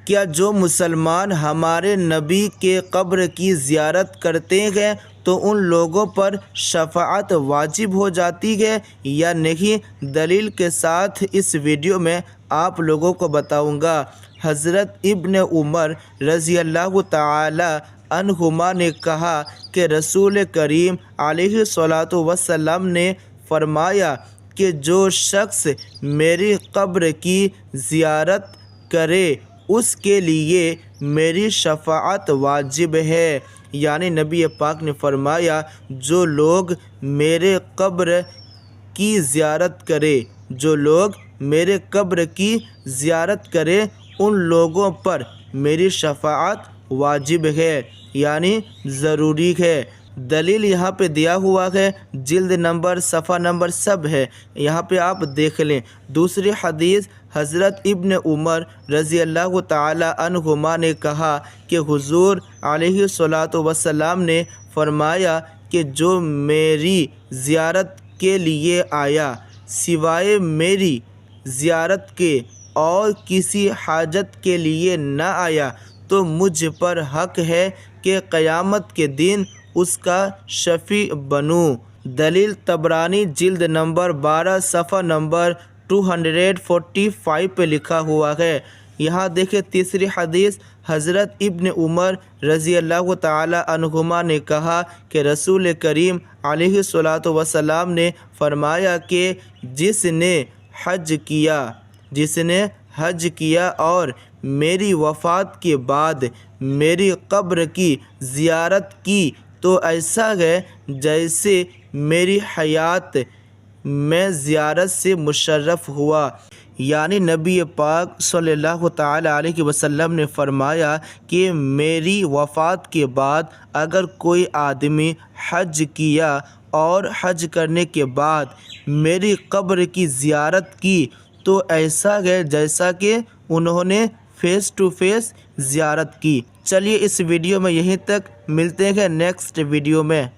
کیا جو مسلمان ہمارے نبی کے قبر کی زیارت کرتے ہیں تو ان لوگوں پر شفاعت واجب ہو جاتی ہے یا نہیں؟ دلیل کے ساتھ اس ویڈیو میں آپ لوگوں کو بتاؤں گا۔ حضرت ابن عمر رضی اللہ تعالی عنہما نے کہا کہ رسول کریم علیہ الصلاۃ والسلام نے فرمایا کہ جو شخص میری قبر کی زیارت کرے اس کے لیے میری شفاعت واجب ہے۔ یعنی نبی پاک نے فرمایا جو لوگ میرے قبر کی زیارت کرے، جو لوگ میرے قبر کی زیارت کرے ان لوگوں پر میری شفاعت واجب ہے، یعنی ضروری ہے۔ دلیل یہاں پہ دیا ہوا ہے، جلد نمبر، صفحہ نمبر سب ہے، یہاں پہ آپ دیکھ لیں۔ دوسری حدیث حضرت ابن عمر رضی اللہ تعالی عنہما نے کہا کہ حضور علیہ الصلاۃ والسلام نے فرمایا کہ جو میری زیارت کے لیے آیا سوائے میری زیارت کے اور کسی حاجت کے لیے نہ آیا تو مجھ پر حق ہے کہ قیامت کے دن اس کا شفیع بنوں۔ دلیل طبرانی جلد نمبر 12 صفحہ نمبر 245 پہ لکھا ہوا ہے۔ یہاں دیکھیں تیسری حدیث حضرت ابن عمر رضی اللہ تعالی عنہما نے کہا کہ رسول کریم علیہ الصلاۃ والسلام نے فرمایا کہ جس نے حج کیا اور میری وفات کے بعد میری قبر کی زیارت کی تو ایسا ہے جیسے میری حیات میں زیارت سے مشرف ہوا۔ یعنی نبی پاک صلی اللہ تعالی علیہ وسلم نے فرمایا کہ میری وفات کے بعد اگر کوئی آدمی حج کیا اور حج کرنے کے بعد میری قبر کی زیارت کی تو ایسا ہے جیسا کہ انہوں نے فیس ٹو فیس زیارت کی۔ چلیے اس ویڈیو میں یہیں تک، ملتے ہیں نیکسٹ ویڈیو میں۔